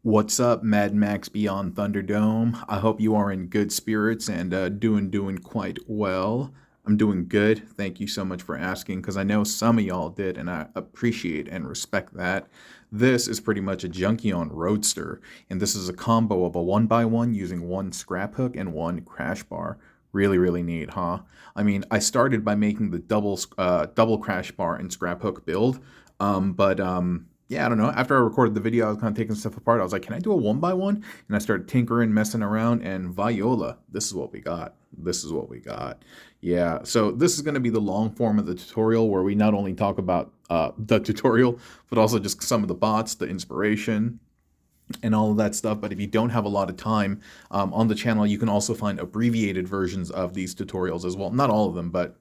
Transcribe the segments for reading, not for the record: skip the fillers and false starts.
What's up, Mad Max Beyond Thunderdome? I hope you are in good spirits and doing quite well. I'm doing good. Thank you so much for asking because I know some of y'all did, and I appreciate and respect that. This is pretty much a Junkion Roadster, and this is a combo of a one by one using one Scraphook and one Crashbar. Really, really neat, huh? I mean, I started by making the double Crashbar and Scraphook build, but yeah, I don't know. After I recorded the video, I was kind of taking stuff apart. I was like, can I do a one by one? And I started tinkering, messing around, and Viola, this is what we got. This is what we got. Yeah, so this is going to be the long form of the tutorial where we not only talk about the tutorial, but also just some of the bots, the inspiration, and all of that stuff. But if you don't have a lot of time on the channel, you can also find abbreviated versions of these tutorials as well. Not all of them, but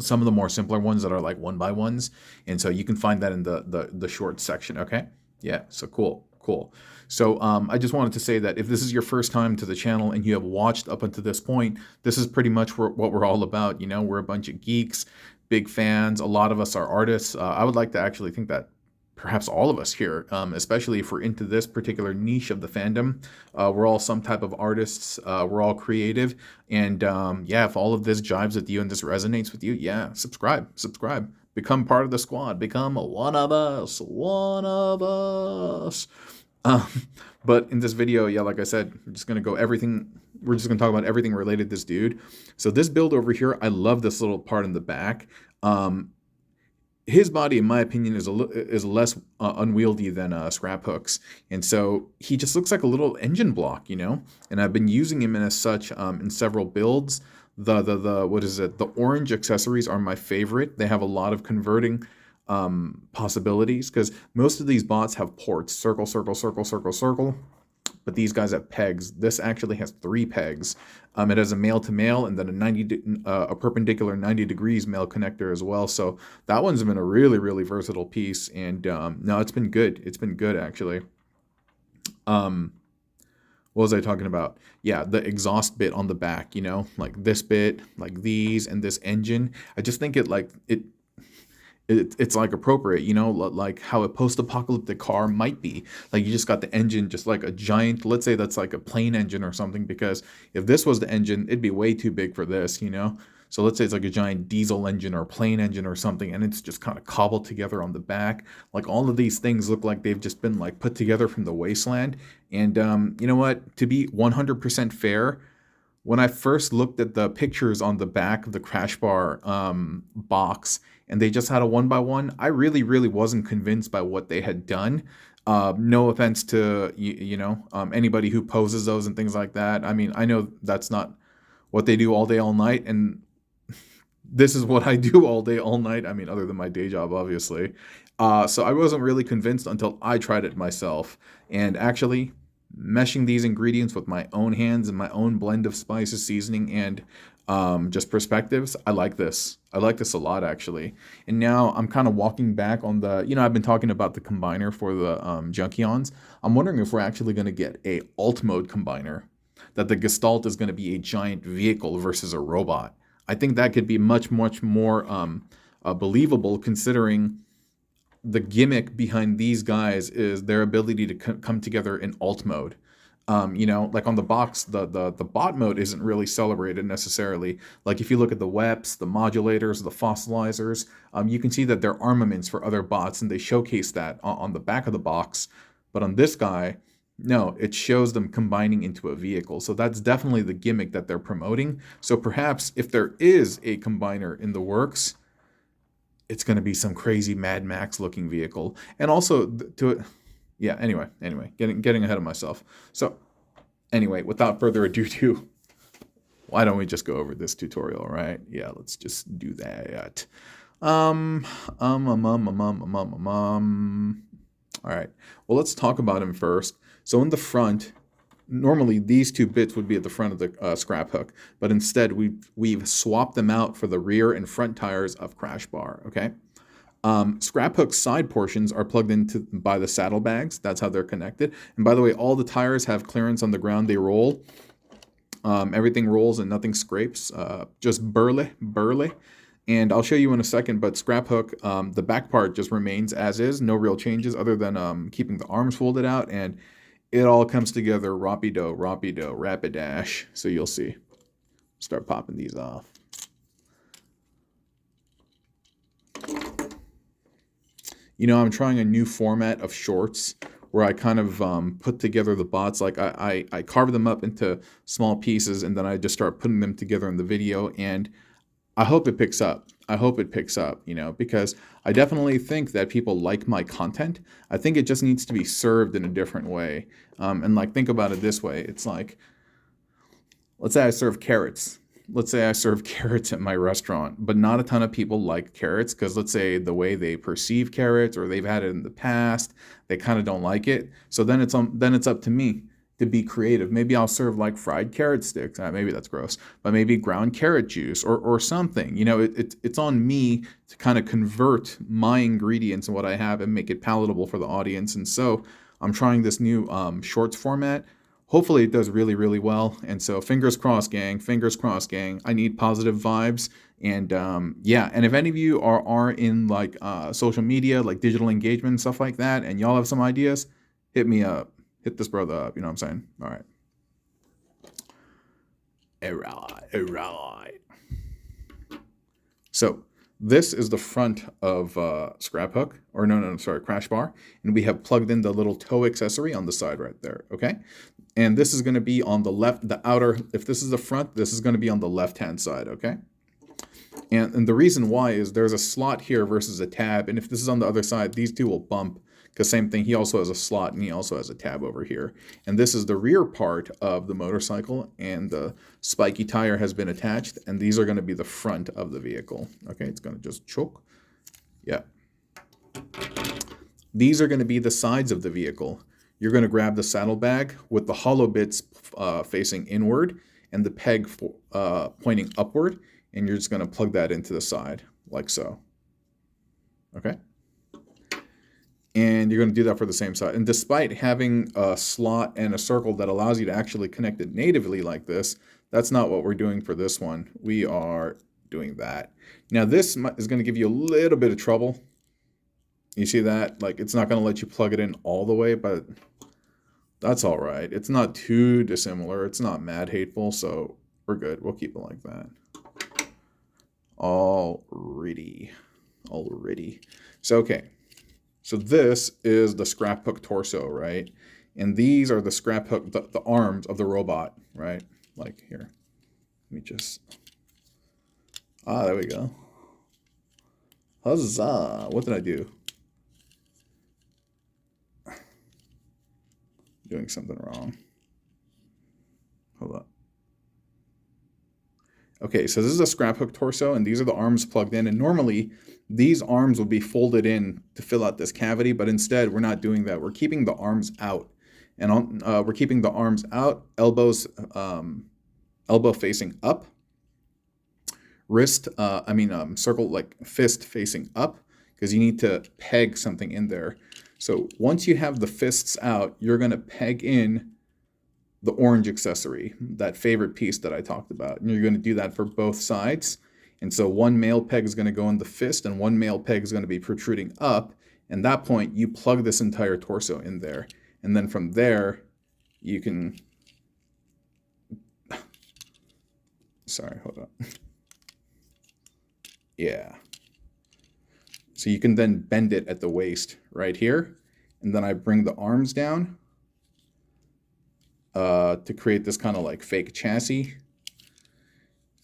some of the more simpler ones that are like one by ones, and so you can find that in the short section. Okay, yeah, so cool. So I just wanted to say that if this is your first time to the channel and you have watched up until this point, this is pretty much what we're all about. You know, we're a bunch of geeks, big fans. A lot of us are artists. I would like to actually think that perhaps all of us here, especially if we're into this particular niche of the fandom. We're all some type of artists. We're all creative. And yeah, if all of this jives with you and this resonates with you, yeah, subscribe. Become part of the squad. Become one of us. One of us. Um, but in this video, yeah, like I said, we're just going to go everything. We're just going to talk about everything related to this dude. So this build over here, I love this little part in the back. His body, in my opinion, is less unwieldy than Scraphook's, and so he just looks like a little engine block, you know. And I've been using him as such in several builds. The what is it? The orange accessories are my favorite. They have a lot of converting possibilities because most of these bots have ports: circle, circle, circle, circle, circle. But these guys have pegs. This actually has 3 pegs. It has a male to male and then a perpendicular 90 degrees male connector as well. So that one's been a really, really versatile piece. And no, it's been good. It's been good, actually. What was I talking about? Yeah, the exhaust bit on the back, you know, like this bit, like these, and this engine. I just think it's like appropriate, you know, like how a post-apocalyptic car might be. Like you just got the engine, just like a giant, let's say that's like a plane engine or something, because if this was the engine, it'd be way too big for this, you know. So let's say it's like a giant diesel engine or plane engine or something, and it's just kind of cobbled together on the back. Like all of these things look like they've just been like put together from the wasteland. And you know what? To be 100% fair, when I first looked at the pictures on the back of the Crashbar box, and they just had a one by one, I really, really wasn't convinced by what they had done. No offense to anybody who poses those and things like that. I mean, I know that's not what they do all day, all night, and this is what I do all day, all night. I mean, other than my day job, obviously. So I wasn't really convinced until I tried it myself, and actually meshing these ingredients with my own hands and my own blend of spices, seasoning, and just perspectives. I like this. I like this a lot, actually. And now I'm kind of walking back on the, I've been talking about the combiner for the Junkions. I'm wondering if we're actually going to get a alt mode combiner, that the Gestalt is going to be a giant vehicle versus a robot. I think that could be much, much more believable, considering the gimmick behind these guys is their ability to come together in alt mode. Like on the box, the bot mode isn't really celebrated necessarily. Like if you look at the WEPs, the modulators, the fossilizers, you can see that they're armaments for other bots, and they showcase that on the back of the box. But on this guy, no, it shows them combining into a vehicle. So that's definitely the gimmick that they're promoting. So perhaps if there is a combiner in the works, it's going to be some crazy Mad Max looking vehicle. And also yeah, anyway, getting ahead of myself. So anyway, without further ado, why don't we just go over this tutorial, right? Yeah, let's just do that. All right, well, let's talk about him first. So in the front, normally these 2 bits would be at the front of the Scraphook, but instead we've swapped them out for the rear and front tires of Crashbar, okay? Scraphook's side portions are plugged into by the saddlebags. That's how they're connected. And by the way, all the tires have clearance on the ground. They roll. Everything rolls and nothing scrapes. Just burly. And I'll show you in a second, but Scraphook, the back part just remains as is. No real changes other than keeping the arms folded out. And it all comes together rapido, rapidash. So you'll see. Start popping these off. You know, I'm trying a new format of shorts where I kind of put together the bots. Like I carve them up into small pieces and then I just start putting them together in the video. And I hope it picks up. I hope it picks up, you know, because I definitely think that people like my content. I think it just needs to be served in a different way. And like, think about it this way. It's like, let's say I serve carrots. Let's say I serve carrots at my restaurant, but not a ton of people like carrots because let's say the way they perceive carrots or they've had it in the past, they kind of don't like it. So then it's up to me to be creative. Maybe I'll serve like fried carrot sticks. Maybe that's gross, but maybe ground carrot juice or something. You know, it's on me to kind of convert my ingredients and what I have and make it palatable for the audience. And so I'm trying this new shorts format. Hopefully it does really, really well. And so fingers crossed, gang. Fingers crossed, gang. I need positive vibes. And yeah, and if any of you are in like social media, like digital engagement and stuff like that, and y'all have some ideas, hit me up. Hit this brother up. You know what I'm saying? All right. All right. So this is the front of Scraphook, or no, sorry, Crashbar. And we have plugged in the little toe accessory on the side right there, okay? And this is gonna be on the left, the outer, if this is the front, this is gonna be on the left-hand side, okay? And the reason why is there's a slot here versus a tab, and if this is on the other side, these two will bump, because same thing, he also has a slot and he also has a tab over here. And this is the rear part of the motorcycle, and the spiky tire has been attached, and these are gonna be the front of the vehicle. Okay, it's gonna just choke. Yeah. These are gonna be the sides of the vehicle. You're gonna grab the saddlebag with the hollow bits facing inward and the peg pointing upward, and you're just gonna plug that into the side, like so. Okay? And you're going to do that for the same side. And despite having a slot and a circle that allows you to actually connect it natively like this, that's not what we're doing for this one. We are doing that. Now this is going to give you a little bit of trouble. You see that? Like, it's not going to let you plug it in all the way, but that's all right. It's not too dissimilar. It's not mad hateful, so we're good. We'll keep it like that. Alrighty. So, okay. So this is the Scraphook torso, right? And these are the Scraphook, the arms of the robot, right? Like here. Let me just... there we go. Huzzah! What did I do? Doing something wrong. Hold up. Okay, so this is a Scraphook torso, and these are the arms plugged in. And normally, these arms would be folded in to fill out this cavity, but instead, we're not doing that. We're keeping the arms out. And we're keeping the arms out, elbows, elbow facing up, wrist, circle, like fist facing up, because you need to peg something in there. So once you have the fists out, you're going to peg in the orange accessory, that favorite piece that I talked about. And you're going to do that for both sides. And so one male peg is going to go in the fist and one male peg is going to be protruding up. And at that point, you plug this entire torso in there. And then from there, you can... Sorry, hold up. Yeah. So you can then bend it at the waist right here. And then I bring the arms down to create this kind of like fake chassis.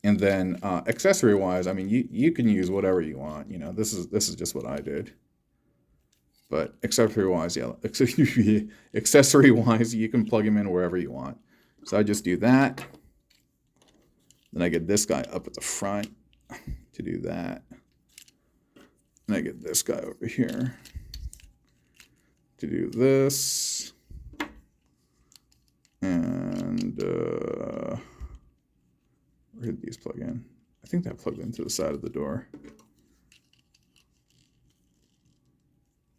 And then accessory wise, I mean, you can use whatever you want. You know, this is just what I did. But accessory wise, yeah, accessory wise, you can plug them in wherever you want. So I just do that. Then I get this guy up at the front to do that. And I get this guy over here to do this. And where did these plug in? I think that plugged into the side of the door.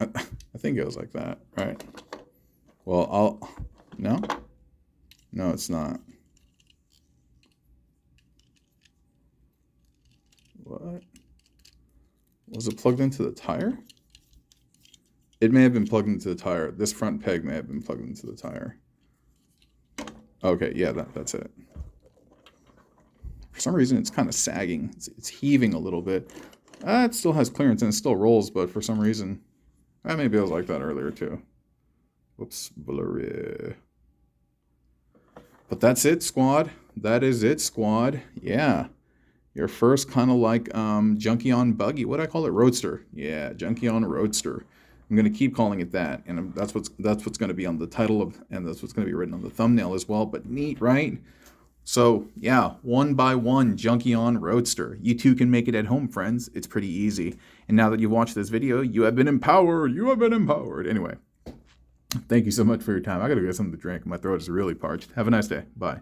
I think it was like that, right? Well, no, it's not. What? Was it plugged into the tire? It may have been plugged into the tire. This front peg may have been plugged into the tire. Okay, yeah, that's it. For some reason, it's kind of sagging. It's heaving a little bit. It still has clearance and it still rolls, but for some reason, maybe it was like that earlier too. Whoops, blurry. But that's it, squad. That is it, squad. Yeah. Your first kind of like Junkion buggy. What do I call it? Roadster. Yeah, Junkion Roadster. I'm going to keep calling it that. And that's what's going to be on the title of, and that's what's going to be written on the thumbnail as well. But neat, right? So, yeah, 1x1 Junkion Roadster. You too can make it at home, friends. It's pretty easy. And now that you've watched this video, you have been empowered. You have been empowered. Anyway, thank you so much for your time. I got to get something to drink. My throat is really parched. Have a nice day. Bye.